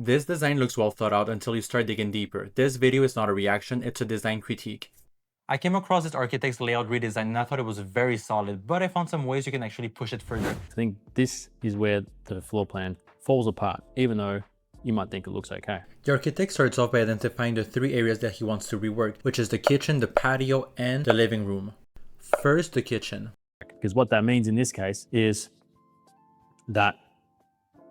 This design looks well thought out until you start digging deeper. This video is not a reaction, it's a design critique. I came across this architect's layout redesign and I thought it was very solid, but I found some ways you can actually push it further. I think this is where the floor plan falls apart, even though you might think it looks okay. The architect starts off by identifying the three areas that he wants to rework, which is the kitchen, the patio, and the living room. First, the kitchen. Because what that means in this case is that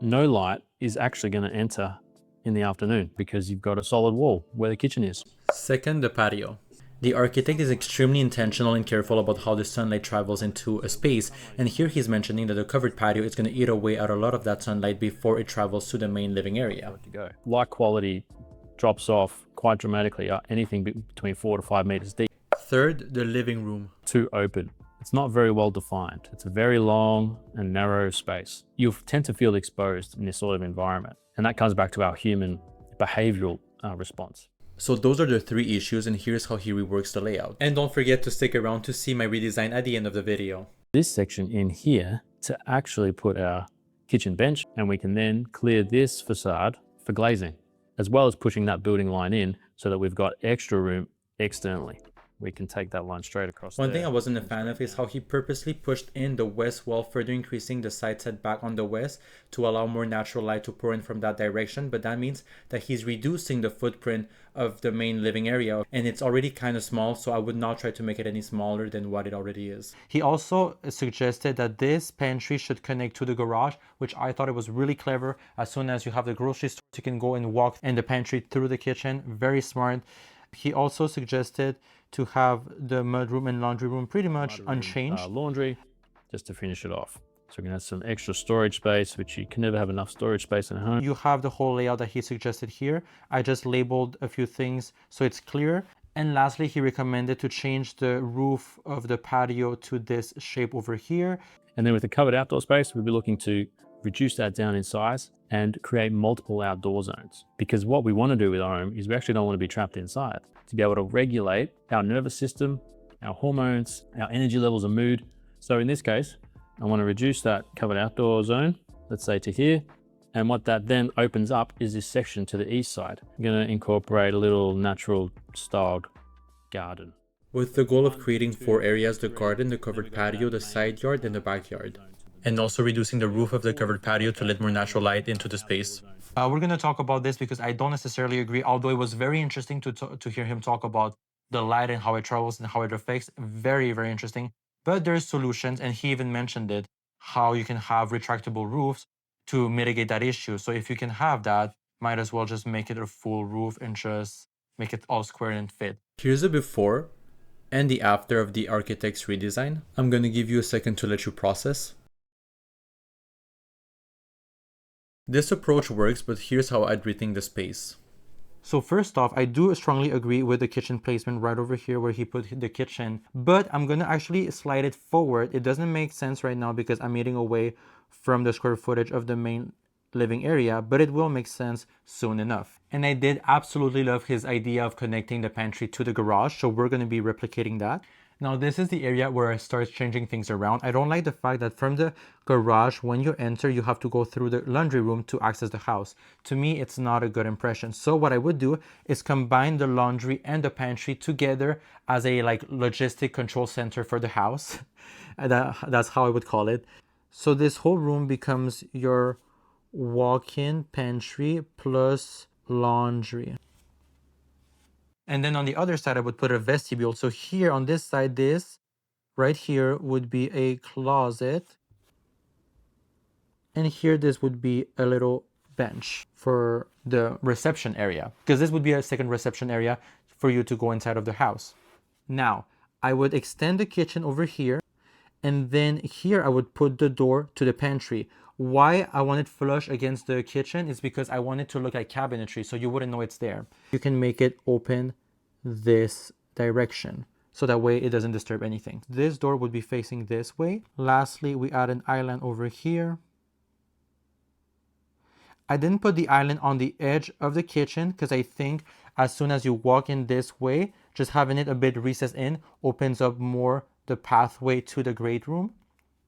no light is actually going to enter in the afternoon because you've got a solid wall where the kitchen is. Second, the patio. The architect is extremely intentional and careful about how the sunlight travels into a space, and here he's mentioning that the covered patio is going to eat away at a lot of that sunlight before it travels to the main living area. Light quality drops off quite dramatically, anything between 4 to 5 meters deep. Third, the living room. Too open. It's not very well defined. It's a very long and narrow space. You tend to feel exposed in this sort of environment, and that comes back to our human behavioral response. So those are the three issues, and here's how he reworks the layout. And don't forget to stick around to see my redesign at the end of the video. This section in here to actually put our kitchen bench, and we can then clear this facade for glazing, as well as pushing that building line in so that we've got extra room externally. We can take that line straight across. One thing I wasn't a fan of is how he purposely pushed in the west wall, further increasing the side setback on the west to allow more natural light to pour in from that direction. But that means that he's reducing the footprint of the main living area, and it's already kind of small, so I would not try to make it any smaller than what it already is. He also suggested that this pantry should connect to the garage, which I thought it was really clever. As soon as you have the grocery store, you can go and walk in the pantry through the kitchen. Very smart. He also suggested to have the mudroom and laundry room pretty much unchanged. Laundry, just to finish it off. So we're gonna have some extra storage space, which you can never have enough storage space in a home. You have the whole layout that he suggested here. I just labeled a few things so it's clear. And lastly, he recommended to change the roof of the patio to this shape over here. And then with the covered outdoor space, we'll be looking to reduce that down in size and create multiple outdoor zones. Because what we want to do with our home is we actually don't want to be trapped inside. To be able to regulate our nervous system, our hormones, our energy levels and mood. So in this case, I want to reduce that covered outdoor zone, let's say to here. And what that then opens up is this section to the east side. I'm going to incorporate a little natural styled garden. With the goal of creating 4 areas: the garden, the covered patio, the side yard, and the backyard. And also reducing the roof of the covered patio to let more natural light into the space. We're going to talk about this because I don't necessarily agree, although it was very interesting to hear him talk about the light and how it travels and how it affects. Very, very interesting. But there's solutions, and he even mentioned it, how you can have retractable roofs to mitigate that issue. So if you can have that, might as well just make it a full roof and just make it all square and fit. Here's the before and the after of the architect's redesign. I'm going to give you a second to let you process. This approach works, but here's how I'd rethink the space. So first off, I do strongly agree with the kitchen placement right over here where he put the kitchen, but I'm going to actually slide it forward. It doesn't make sense right now because I'm eating away from the square footage of the main living area, but it will make sense soon enough. And I did absolutely love his idea of connecting the pantry to the garage, so we're going to be replicating that. Now this is the area where I start changing things around. I don't like the fact that from the garage, when you enter, you have to go through the laundry room to access the house. To me, it's not a good impression. So what I would do is combine the laundry and the pantry together as a logistic control center for the house. That's how I would call it. So this whole room becomes your walk-in pantry plus laundry. And then on the other side, I would put a vestibule. So here on this side, this right here would be a closet. And here, this would be a little bench for the reception area, because this would be a second reception area for you to go inside of the house. Now, I would extend the kitchen over here. And then here I would put the door to the pantry. Why I want it flush against the kitchen is because I want it to look like cabinetry, so you wouldn't know it's there. You can make it open this direction, so that way it doesn't disturb anything. This door would be facing this way. Lastly, we add an island over here. I didn't put the island on the edge of the kitchen because I think as soon as you walk in this way, just having it a bit recessed in opens up more the pathway to the great room.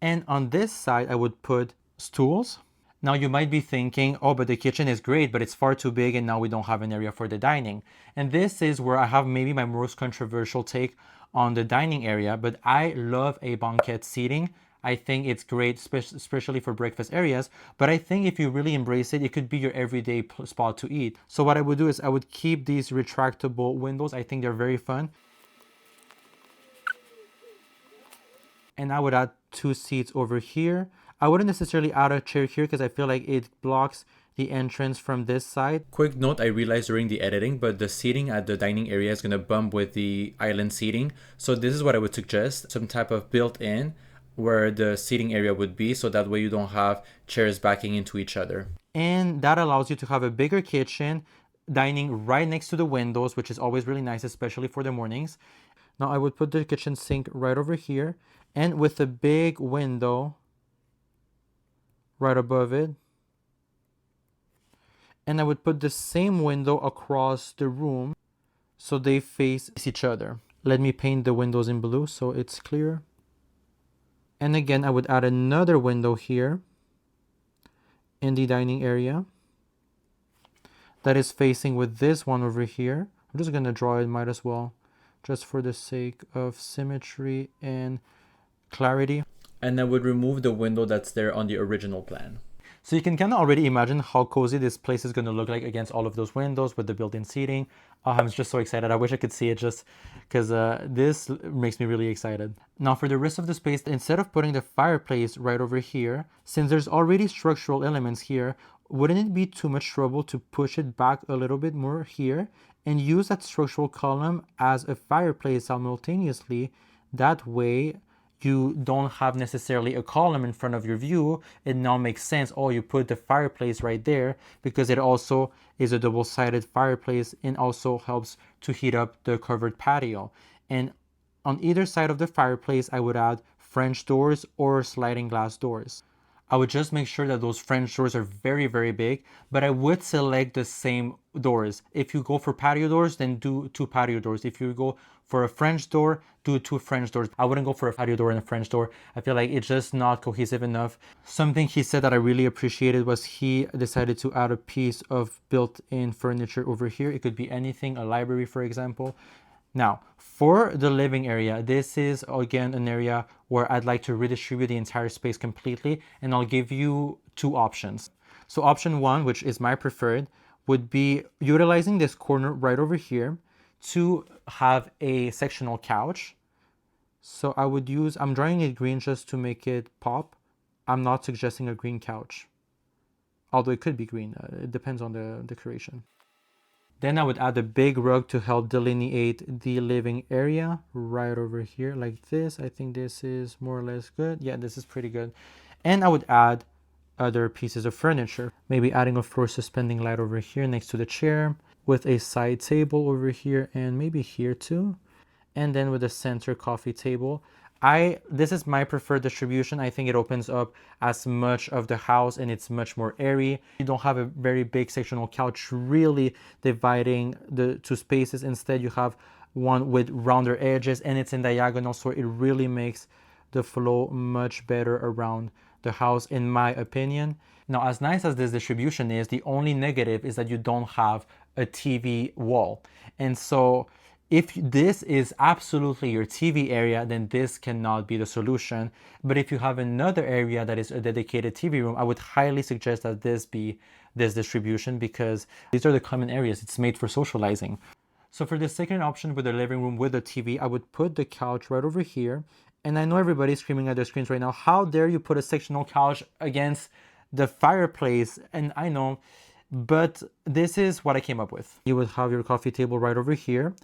And on this side, I would put stools. Now you might be thinking, oh, but the kitchen is great, but it's far too big and now we don't have an area for the dining. And this is where I have maybe my most controversial take on the dining area, but I love a banquette seating. I think it's great, especially for breakfast areas. But I think if you really embrace it, it could be your everyday spot to eat. So what I would do is I would keep these retractable windows. I think they're very fun. And I would add 2 seats over here. I wouldn't necessarily add a chair here because I feel like it blocks the entrance from this side. Quick note, I realized during the editing, but the seating at the dining area is going to bump with the island seating. So this is what I would suggest, some type of built-in where the seating area would be, so that way you don't have chairs backing into each other. And that allows you to have a bigger kitchen, dining right next to the windows, which is always really nice, especially for the mornings. Now I would put the kitchen sink right over here, and with a big window right above it. And I would put the same window across the room so they face each other. Let me paint the windows in blue so it's clear. And again, I would add another window here in the dining area that is facing with this one over here. I'm just going to draw it, might as well, just for the sake of symmetry and clarity. And I would remove the window that's there on the original plan. So you can kind of already imagine how cozy this place is going to look like against all of those windows with the built-in seating. I'm just so excited. I wish I could see it just because this makes me really excited. Now for the rest of the space, instead of putting the fireplace right over here, since there's already structural elements here, wouldn't it be too much trouble to push it back a little bit more here and use that structural column as a fireplace simultaneously? That way, you don't have necessarily a column in front of your view. It now makes sense. Oh, you put the fireplace right there because it also is a double-sided fireplace and also helps to heat up the covered patio. And on either side of the fireplace, I would add French doors or sliding glass doors. I would just make sure that those French doors are very, very big, but I would select the same doors. If you go for patio doors, then do 2 patio doors. If you go for a French door, do 2 French doors. I wouldn't go for a patio door and a French door. I feel like it's just not cohesive enough. Something he said that I really appreciated was he decided to add a piece of built-in furniture over here. It could be anything, a library, for example. Now, for the living area, this is again an area where I'd like to redistribute the entire space completely, and I'll give you 2 options. So option 1, which is my preferred, would be utilizing this corner right over here to have a sectional couch. So I would use, I'm drawing it green just to make it pop. I'm not suggesting a green couch, although it could be green. It depends on the decoration. Then I would add a big rug to help delineate the living area right over here like this. I think this is more or less good. Yeah, this is pretty good. And I would add other pieces of furniture. Maybe adding a floor suspending light over here next to the chair with a side table over here and maybe here too. And then with a center coffee table. This is my preferred distribution. I think it opens up as much of the house and it's much more airy. You don't have a very big sectional couch really dividing the 2 spaces. Instead, you have one with rounder edges and it's in diagonal, so it really makes the flow much better around the house, in my opinion. Now, as nice as this distribution is, the only negative is that you don't have a TV wall. And so if this is absolutely your TV area, then this cannot be the solution. But if you have another area that is a dedicated TV room, I would highly suggest that this be this distribution because these are the common areas. It's made for socializing. So for the second option with the living room with the TV, I would put the couch right over here. And I know everybody's screaming at their screens right now, how dare you put a sectional couch against the fireplace? And I know, but this is what I came up with. You would have your coffee table right over here.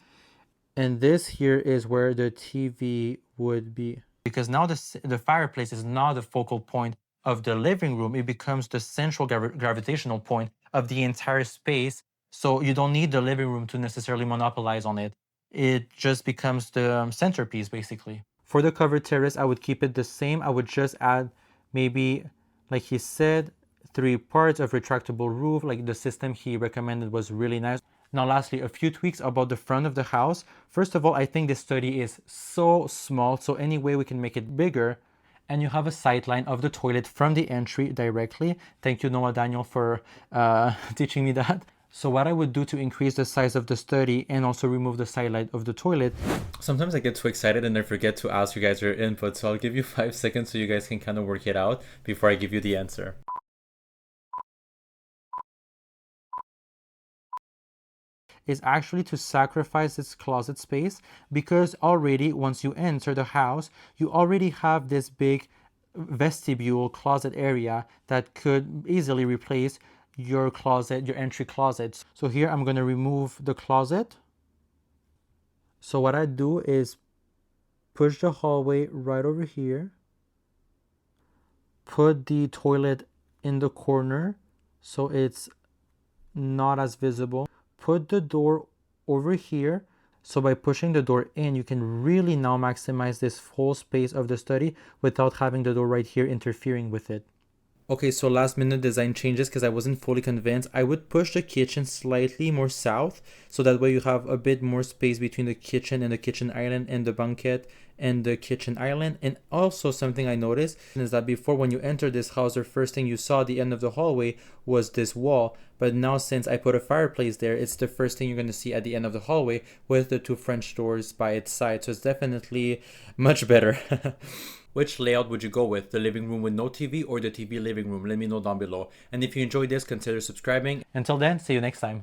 And this here is where the TV would be. Because now the fireplace is not the focal point of the living room. It becomes the central gravitational point of the entire space. So you don't need the living room to necessarily monopolize on it. It just becomes the centerpiece, basically. For the covered terrace, I would keep it the same. I would just add maybe, like he said, 3 parts of retractable roof. Like the system he recommended was really nice. Now, lastly, a few tweaks about the front of the house. First of all, I think this study is so small, so any way we can make it bigger and you have a sight line of the toilet from the entry directly. Thank you, Noah Daniel, for teaching me that. So what I would do to increase the size of the study and also remove the side light of the toilet. Sometimes I get too excited and I forget to ask you guys your input, so I'll give you 5 seconds so you guys can kind of work it out before I give you the answer. Is actually to sacrifice this closet space, because already once you enter the house, you already have this big vestibule closet area that could easily replace your closet, your entry closet. So here I'm going to remove the closet. So what I do is push the hallway right over here, put the toilet in the corner so it's not as visible, put the door over here. So by pushing the door in, you can really now maximize this whole space of the study without having the door right here interfering with it. Okay, so last minute design changes because I wasn't fully convinced. I would push the kitchen slightly more south, so that way you have a bit more space between the kitchen and the kitchen island and the banquette and the kitchen island. And also something I noticed is that before, when you entered this house, the first thing you saw at the end of the hallway was this wall. But now since I put a fireplace there, it's the first thing you're going to see at the end of the hallway with the 2 French doors by its side. So it's definitely much better. Which layout would you go with? The living room with no TV or the TV living room? Let me know down below. And if you enjoyed this, consider subscribing. Until then, see you next time.